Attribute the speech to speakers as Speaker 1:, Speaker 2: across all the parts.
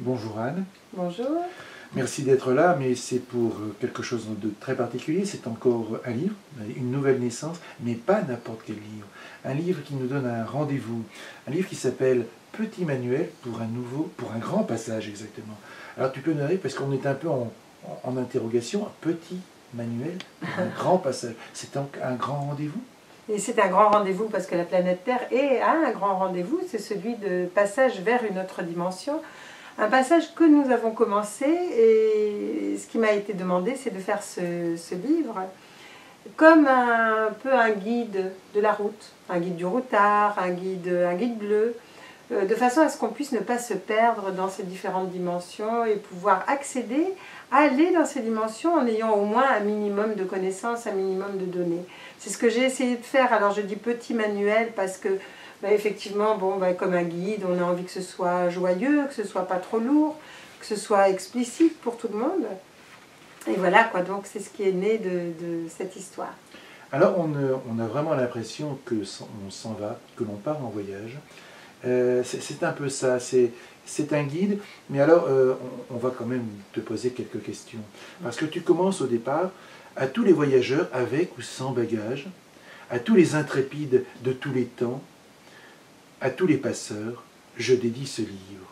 Speaker 1: Bonjour Anne.
Speaker 2: Bonjour.
Speaker 1: Merci d'être là, mais c'est pour quelque chose de très particulier. C'est encore un livre, une nouvelle naissance, mais pas n'importe quel livre. Un livre qui nous donne un rendez-vous. Un livre qui s'appelle Petit manuel pour un grand passage exactement. Alors tu peux nous dire, parce qu'on est un peu en interrogation, un petit manuel pour un grand passage. C'est donc un grand rendez-vous?
Speaker 2: Et c'est un grand rendez-vous parce que la planète Terre a un grand rendez-vous, c'est celui de passage vers une autre dimension. Un passage que nous avons commencé, et ce qui m'a été demandé, c'est de faire ce livre comme un peu un guide de la route, un guide du routard, un guide bleu, de façon à ce qu'on puisse ne pas se perdre dans ces différentes dimensions et pouvoir accéder, aller dans ces dimensions en ayant au moins un minimum de connaissances, un minimum de données. C'est ce que j'ai essayé de faire. Alors je dis petit manuel parce que effectivement, comme un guide, on a envie que ce soit joyeux, que ce soit pas trop lourd, que ce soit explicite pour tout le monde. Et voilà quoi, donc c'est ce qui est né de cette histoire.
Speaker 1: Alors on a vraiment l'impression qu'on s'en va, que l'on part en voyage. C'est un peu ça, c'est un guide, mais alors on va quand même te poser quelques questions. Parce que tu commences au départ à tous les voyageurs avec ou sans bagages, à tous les intrépides de tous les temps, à tous les passeurs, je dédie ce livre.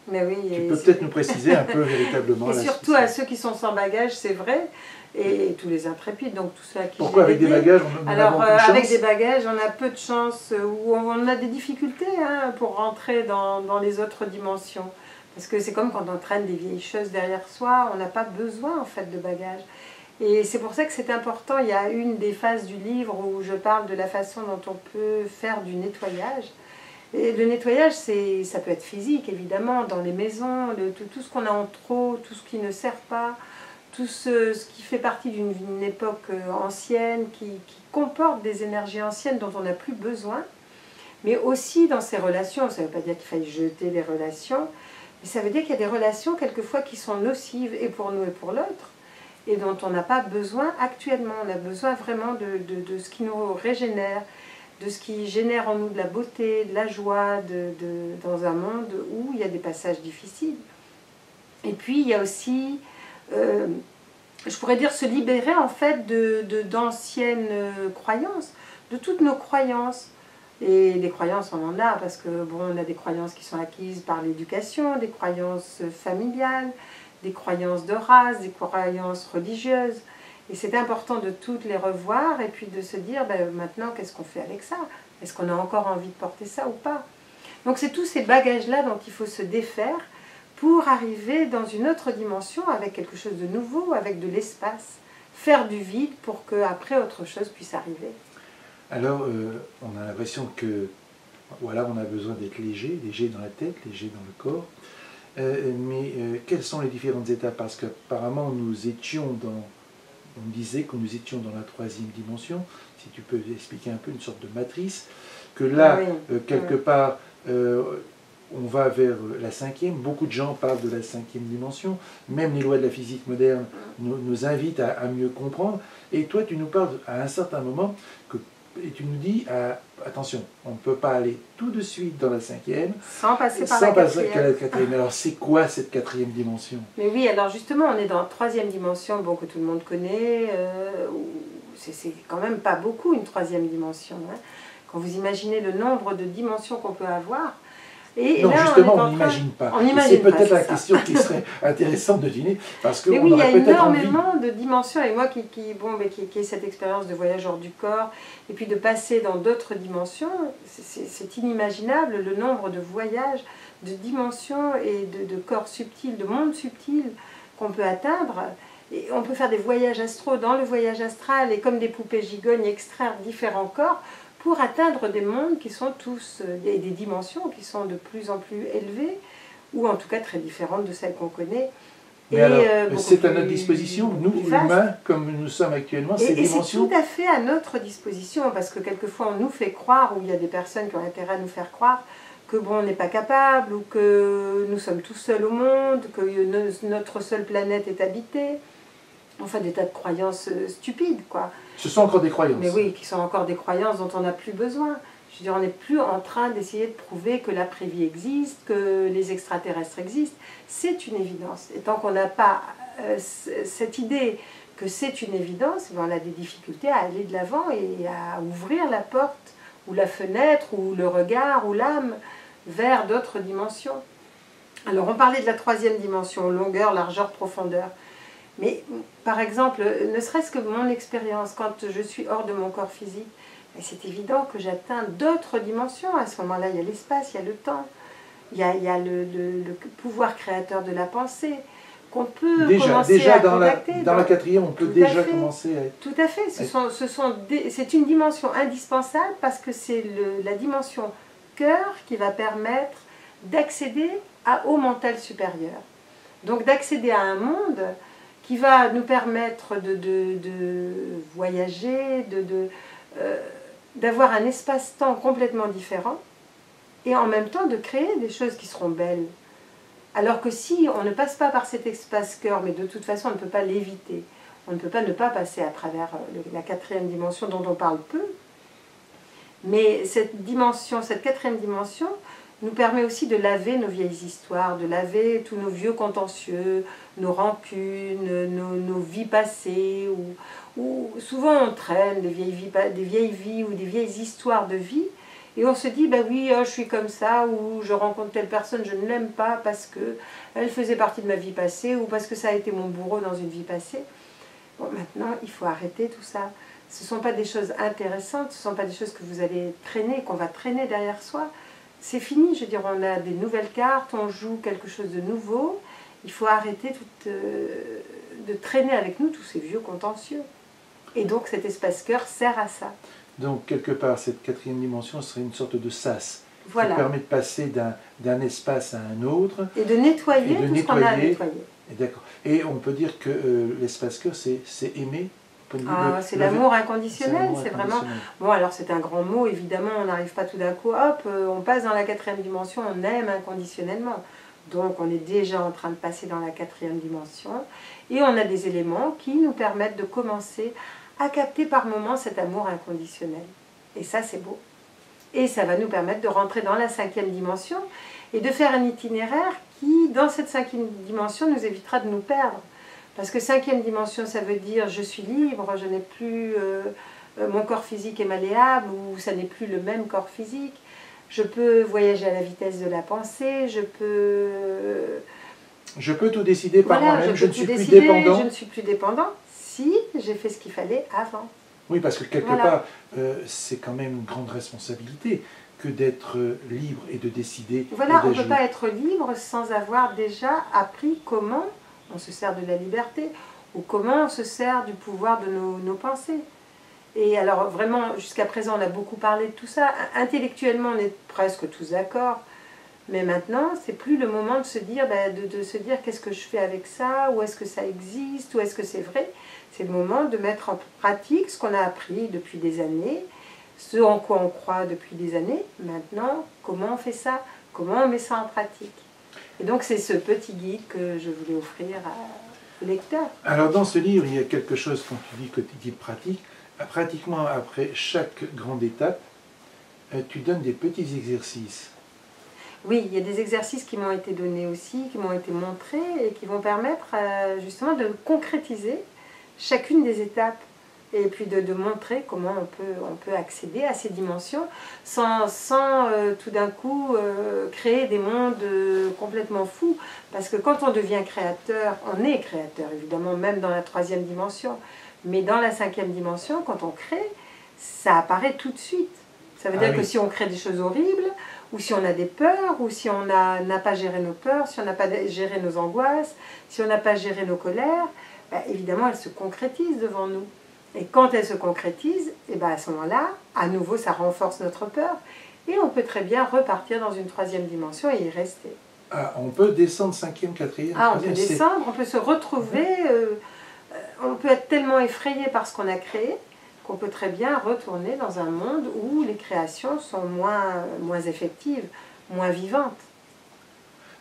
Speaker 2: Mais oui,
Speaker 1: tu peux peut-être nous préciser un peu véritablement.
Speaker 2: Et surtout à ceux qui sont sans bagages, c'est vrai, et tous les intrépides, donc tout ça.
Speaker 1: Pourquoi avec des bagages
Speaker 2: Alors avec des bagages, on a peu de chance, ou on a des difficultés pour rentrer dans les autres dimensions. Parce que c'est comme quand on traîne des vieilles choses derrière soi, on n'a pas besoin en fait de bagages. Et c'est pour ça que c'est important, il y a une des phases du livre où je parle de la façon dont on peut faire du nettoyage. Et le nettoyage, ça peut être physique, évidemment, dans les maisons, tout ce qu'on a en trop, tout ce qui ne sert pas, tout ce qui fait partie d'une époque ancienne, qui comporte des énergies anciennes dont on n'a plus besoin, mais aussi dans ces relations. Ça ne veut pas dire qu'il faille jeter les relations, mais ça veut dire qu'il y a des relations quelquefois qui sont nocives, et pour nous et pour l'autre, et dont on n'a pas besoin actuellement. On a besoin vraiment de ce qui nous régénère, de ce qui génère en nous de la beauté, de la joie, dans un monde où il y a des passages difficiles. Et puis il y a aussi, je pourrais dire, se libérer en fait d'anciennes croyances, de toutes nos croyances. Et des croyances, on en a, parce que on a des croyances qui sont acquises par l'éducation, des croyances familiales, des croyances de race, des croyances religieuses. Et c'est important de toutes les revoir et puis de se dire, maintenant, qu'est-ce qu'on fait avec ça? Est-ce qu'on a encore envie de porter ça ou pas? Donc c'est tous ces bagages-là dont il faut se défaire pour arriver dans une autre dimension avec quelque chose de nouveau, avec de l'espace, faire du vide pour qu'après autre chose puisse arriver.
Speaker 1: Alors, on a l'impression que, voilà, on a besoin d'être léger dans la tête, léger dans le corps. Mais quelles sont les différentes étapes? Parce qu'apparemment, on disait que nous étions dans la troisième dimension, si tu peux expliquer un peu une sorte de matrice, que là, quelque part, on va vers la cinquième. Beaucoup de gens parlent de la cinquième dimension, même les lois de la physique moderne nous invitent à mieux comprendre. Et toi, tu nous parles à un certain moment, et tu nous dis, attention, on ne peut pas aller tout de suite dans la cinquième,
Speaker 2: sans passer par la quatrième.
Speaker 1: Alors c'est quoi cette quatrième dimension?
Speaker 2: Mais oui, alors justement, on est dans la troisième dimension, que tout le monde connaît, c'est quand même pas beaucoup une troisième dimension. Quand vous imaginez le nombre de dimensions qu'on peut avoir,
Speaker 1: donc là, justement, on n'imagine pas. C'est peut-être la question qui serait intéressante de dîner, parce que
Speaker 2: mais oui, il y a énormément de dimensions, et moi qui ai cette expérience de voyage hors du corps, et puis de passer dans d'autres dimensions, c'est inimaginable le nombre de voyages, de dimensions et de corps subtils, de mondes subtils qu'on peut atteindre. Et on peut faire des voyages astraux dans le voyage astral, et comme des poupées gigognes, extraire différents corps, pour atteindre des mondes qui sont tous, des dimensions qui sont de plus en plus élevées, ou en tout cas très différentes de celles qu'on connaît.
Speaker 1: Mais alors, c'est à notre disposition, nous, humains, comme nous sommes actuellement, ces dimensions.
Speaker 2: Et c'est tout à fait à notre disposition, parce que quelquefois on nous fait croire, ou il y a des personnes qui ont intérêt à nous faire croire, que on n'est pas capable, ou que nous sommes tout seuls au monde, que notre seule planète est habitée. Enfin, des tas de croyances stupides, quoi.
Speaker 1: Ce sont encore des croyances.
Speaker 2: Mais oui, qui sont encore des croyances dont on n'a plus besoin. Je veux dire, on n'est plus en train d'essayer de prouver que l'après-vie existe, que les extraterrestres existent. C'est une évidence. Et tant qu'on n'a pas cette idée que c'est une évidence, on a des difficultés à aller de l'avant et à ouvrir la porte, ou la fenêtre, ou le regard, ou l'âme, vers d'autres dimensions. Alors on parlait de la troisième dimension, longueur, largeur, profondeur. Mais par exemple, ne serait-ce que mon expérience, quand je suis hors de mon corps physique, c'est évident que j'atteins d'autres dimensions. À ce moment-là, il y a l'espace, il y a le temps, il y a le pouvoir créateur de la pensée, qu'on peut commencer à contacter.
Speaker 1: Dans la quatrième, on peut déjà commencer à être...
Speaker 2: Tout à fait. C'est une dimension indispensable parce que c'est la dimension cœur qui va permettre d'accéder au mental supérieur. Donc d'accéder à un monde qui va nous permettre de voyager, d'avoir un espace-temps complètement différent et en même temps de créer des choses qui seront belles. Alors que si on ne passe pas par cet espace-cœur, mais de toute façon on ne peut pas l'éviter, on ne peut pas ne pas passer à travers la quatrième dimension dont on parle peu, mais cette dimension, cette quatrième dimension nous permet aussi de laver nos vieilles histoires, de laver tous nos vieux contentieux, nos rancunes, nos vies passées, où souvent on traîne des vieilles vies ou des vieilles histoires de vie, et on se dit, ben oui, oh, je suis comme ça, ou je rencontre telle personne, je ne l'aime pas parce qu'elle faisait partie de ma vie passée, ou parce que ça a été mon bourreau dans une vie passée. Bon, maintenant, il faut arrêter tout ça. Ce ne sont pas des choses intéressantes, ce ne sont pas des choses que vous allez traîner, qu'on va traîner derrière soi. C'est fini, je veux dire, on a des nouvelles cartes, on joue quelque chose de nouveau. Il faut arrêter de traîner avec nous tous ces vieux contentieux. Et donc cet espace-cœur sert à ça.
Speaker 1: Donc quelque part, cette quatrième dimension serait une sorte de sas,
Speaker 2: voilà,
Speaker 1: qui permet de passer d'un espace à un autre.
Speaker 2: Et de nettoyer tout ce qu'on a à nettoyer.
Speaker 1: D'accord. Et on peut dire que l'espace-cœur, c'est aimer.
Speaker 2: C'est l'amour inconditionnel, c'est vraiment... Bon, alors c'est un grand mot, évidemment, on n'arrive pas tout d'un coup, hop, on passe dans la quatrième dimension, on aime inconditionnellement. Donc on est déjà en train de passer dans la quatrième dimension, et on a des éléments qui nous permettent de commencer à capter par moments cet amour inconditionnel. Et ça, c'est beau. Et ça va nous permettre de rentrer dans la cinquième dimension, et de faire un itinéraire qui, dans cette cinquième dimension, nous évitera de nous perdre. Parce que cinquième dimension, ça veut dire je suis libre, je n'ai plus mon corps physique est malléable, ou ça n'est plus le même corps physique. Je peux voyager à la vitesse de la pensée, je peux
Speaker 1: tout décider par moi-même, je ne suis plus
Speaker 2: dépendant. Je ne suis plus dépendant si j'ai fait ce qu'il fallait avant.
Speaker 1: Oui, parce que quelque part, c'est quand même une grande responsabilité que d'être libre et de décider.
Speaker 2: Voilà, on ne peut pas être libre sans avoir déjà appris comment on se sert de la liberté, ou comment on se sert du pouvoir de nos pensées. Et alors vraiment, jusqu'à présent, on a beaucoup parlé de tout ça. Intellectuellement, on est presque tous d'accord. Mais maintenant, c'est plus le moment de se dire, de se dire qu'est-ce que je fais avec ça, où est-ce que ça existe, où est-ce que c'est vrai. C'est le moment de mettre en pratique ce qu'on a appris depuis des années, ce en quoi on croit depuis des années. Maintenant, comment on fait ça? Comment on met ça en pratique? Et donc c'est ce petit guide que je voulais offrir aux lecteurs.
Speaker 1: Alors dans ce livre, il y a quelque chose, quand tu dis que tu dis pratique, pratiquement après chaque grande étape, tu donnes des petits exercices.
Speaker 2: Oui, il y a des exercices qui m'ont été donnés aussi, qui m'ont été montrés et qui vont permettre justement de concrétiser chacune des étapes. Et puis de montrer comment on peut accéder à ces dimensions sans tout d'un coup créer des mondes complètement fous. Parce que quand on devient créateur, on est créateur évidemment, même dans la troisième dimension. Mais dans la cinquième dimension, quand on crée, ça apparaît tout de suite. Ça veut dire que si on crée des choses horribles, ou si on a des peurs, ou si on n'a pas géré nos peurs, si on n'a pas géré nos angoisses, si on n'a pas géré nos colères, évidemment elles se concrétisent devant nous. Et quand elle se concrétise, et à ce moment-là, à nouveau, ça renforce notre peur. Et on peut très bien repartir dans une troisième dimension et y rester.
Speaker 1: Ah, on peut descendre cinquième, quatrième.
Speaker 2: On peut descendre, on peut se retrouver. On peut être tellement effrayé par ce qu'on a créé qu'on peut très bien retourner dans un monde où les créations sont moins effectives, moins vivantes.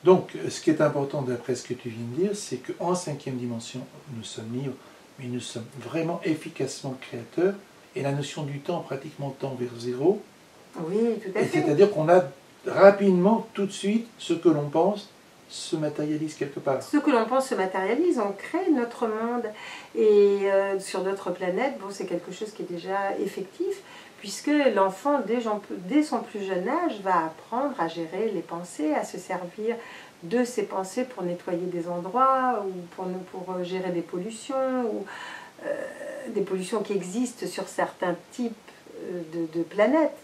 Speaker 1: Donc, ce qui est important d'après ce que tu viens de dire, c'est qu'en cinquième dimension, nous sommes libres, mais nous sommes vraiment efficacement créateurs, et la notion du temps pratiquement tend vers zéro.
Speaker 2: Oui, tout à fait.
Speaker 1: C'est-à-dire qu'on a rapidement, tout de suite, ce que l'on pense se matérialise quelque part.
Speaker 2: Ce que l'on pense se matérialise, on crée notre monde. Et sur d'autres planètes, bon, c'est quelque chose qui est déjà effectif, puisque l'enfant, dès son plus jeune âge, va apprendre à gérer les pensées, à se servir de ses pensées pour nettoyer des endroits, ou pour gérer des pollutions, ou des pollutions qui existent sur certains types de planètes,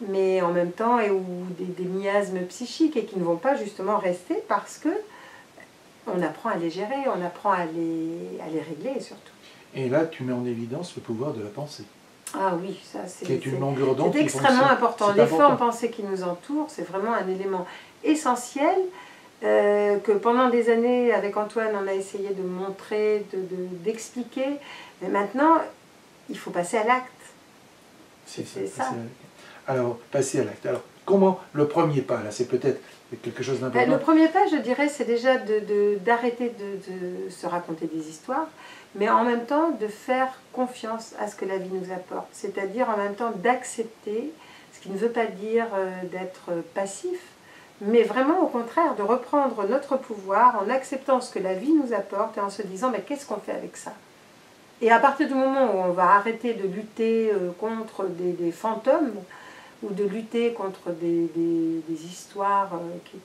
Speaker 2: mais en même temps, ou des miasmes psychiques, et qui ne vont pas justement rester parce que on apprend à les gérer, on apprend à les régler surtout.
Speaker 1: Et là, tu mets en évidence le pouvoir de la pensée.
Speaker 2: Ah oui, ça c'est
Speaker 1: une longueur d'onde
Speaker 2: extrêmement important. Les formes pensées qui nous entourent, c'est vraiment un élément essentiel que pendant des années, avec Antoine, on a essayé de montrer, d'expliquer. Mais maintenant, il faut passer à l'acte.
Speaker 1: C'est ça. Alors, passer à l'acte. Alors, comment le premier pas, là, c'est peut-être quelque chose d'important.
Speaker 2: Le premier pas, je dirais, c'est déjà d'arrêter de se raconter des histoires, mais en même temps de faire confiance à ce que la vie nous apporte. C'est-à-dire en même temps d'accepter, ce qui ne veut pas dire d'être passif, mais vraiment au contraire de reprendre notre pouvoir en acceptant ce que la vie nous apporte et en se disant mais qu'est-ce qu'on fait avec ça? Et à partir du moment où on va arrêter de lutter contre des fantômes ou de lutter contre des histoires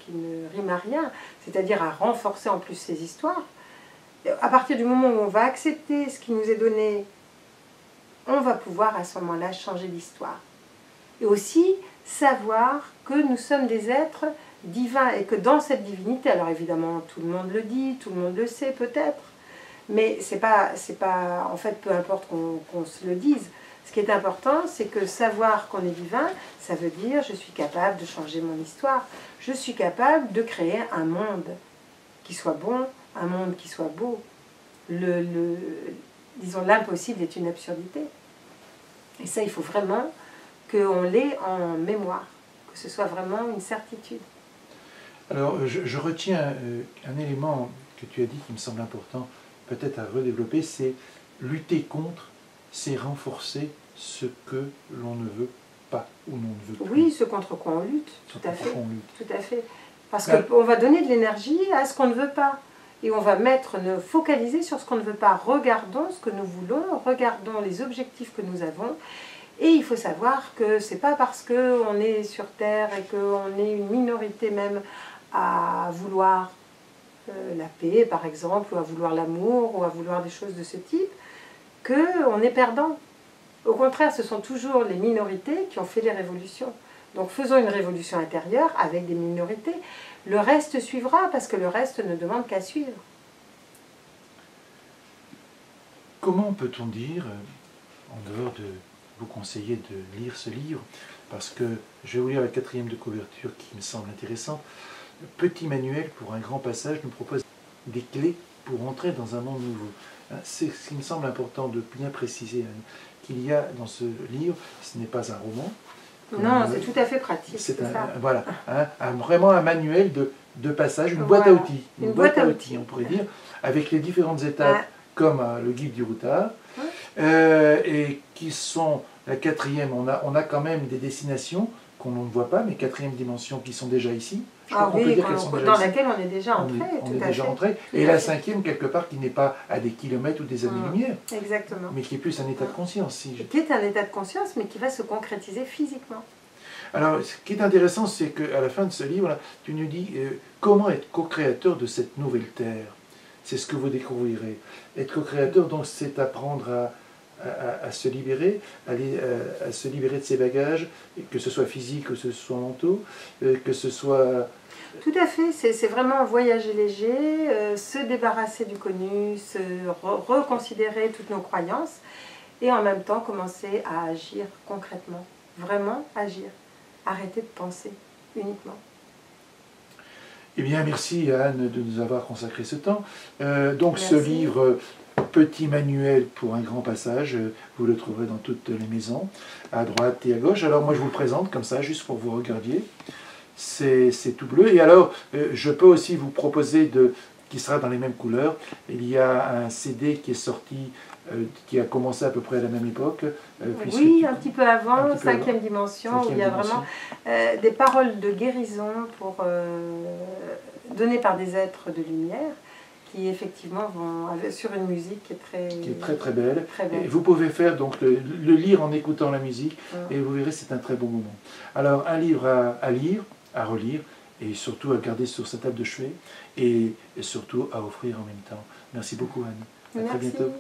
Speaker 2: qui ne riment à rien, c'est-à-dire à renforcer en plus ces histoires, à partir du moment où on va accepter ce qui nous est donné, on va pouvoir à ce moment-là changer l'histoire. Et aussi savoir que nous sommes des êtres divins et que dans cette divinité, alors évidemment tout le monde le dit, tout le monde le sait peut-être, mais c'est pas, en fait, peu importe qu'on se le dise. Ce qui est important, c'est que savoir qu'on est divin, ça veut dire je suis capable de changer mon histoire. Je suis capable de créer un monde qui soit bon, un monde qui soit beau. Disons, l'impossible est une absurdité. Et ça, il faut vraiment qu'on l'ait en mémoire, que ce soit vraiment une certitude.
Speaker 1: Alors, je retiens un élément que tu as dit qui me semble important, peut-être à redévelopper, c'est lutter contre, c'est renforcer ce que l'on ne veut pas ou l'on ne veut plus.
Speaker 2: Oui, ce contre quoi on lutte, tout à fait. Tout à fait. Parce
Speaker 1: Là,
Speaker 2: qu'on va donner de l'énergie à ce qu'on ne veut pas. Et on va focaliser sur ce qu'on ne veut pas. Regardons ce que nous voulons, regardons les objectifs que nous avons. Et il faut savoir que ce n'est pas parce qu'on est sur Terre et qu'on est une minorité même à vouloir la paix, par exemple, ou à vouloir l'amour, ou à vouloir des choses de ce type, qu'on est perdant. Au contraire, ce sont toujours les minorités qui ont fait les révolutions. Donc faisons une révolution intérieure avec des minorités. Le reste suivra, parce que le reste ne demande qu'à suivre.
Speaker 1: Comment peut-on dire, en dehors de vous conseiller de lire ce livre, parce que je vais vous lire la 4e de couverture qui me semble intéressante, Petit manuel pour un grand passage nous propose des clés pour entrer dans un monde nouveau. C'est ce qui me semble important de bien préciser, qu'il y a dans ce livre, ce n'est pas un roman.
Speaker 2: Non, c'est tout à fait pratique.
Speaker 1: C'est voilà, vraiment un manuel de passage, une boîte à outils. Une boîte à outils, on pourrait dire, avec les différentes étapes, comme le guide du routard, et qui sont, la 4e, on a quand même des destinations qu'on ne voit pas, mais 4e dimension qui sont déjà ici.
Speaker 2: Oui, dans laquelle on est déjà entré.
Speaker 1: On est déjà entré. Et la 5e, quelque part, qui n'est pas à des kilomètres ou des années-lumière.
Speaker 2: Exactement.
Speaker 1: Mais qui est plus un état de conscience.
Speaker 2: Qui est un état de conscience, mais qui va se concrétiser physiquement.
Speaker 1: Alors, ce qui est intéressant, c'est qu'à la fin de ce livre, tu nous dis comment être co-créateur de cette nouvelle terre. C'est ce que vous découvrirez. Être co-créateur, donc, c'est apprendre à se libérer, à se libérer de ses bagages, que ce soit physique, que ce soit mentaux, que ce soit...
Speaker 2: Tout à fait, c'est vraiment voyager léger, se débarrasser du connu, reconsidérer toutes nos croyances, et en même temps commencer à agir concrètement, vraiment agir, arrêter de penser uniquement.
Speaker 1: Eh bien, merci Anne de nous avoir consacré ce temps. Donc
Speaker 2: merci.
Speaker 1: Ce livre... Petit manuel pour un grand passage, vous le trouverez dans toutes les maisons, à droite et à gauche. Alors moi je vous le présente comme ça, juste pour que vous regardiez. C'est tout bleu. Et alors, je peux aussi vous proposer qui sera dans les mêmes couleurs. Il y a un CD qui est sorti, qui a commencé à peu près à la même époque.
Speaker 2: Oui, un petit peu avant, cinquième dimension, où il y a vraiment des paroles de guérison données par des êtres de lumière, qui effectivement vont sur une musique qui est
Speaker 1: très belle. Et vous pouvez faire donc le lire en écoutant la musique, et vous verrez, c'est un très bon moment. Alors un livre à lire, à relire, et surtout à garder sur sa table de chevet, et surtout à offrir en même temps. Merci beaucoup, Anne. À très bientôt.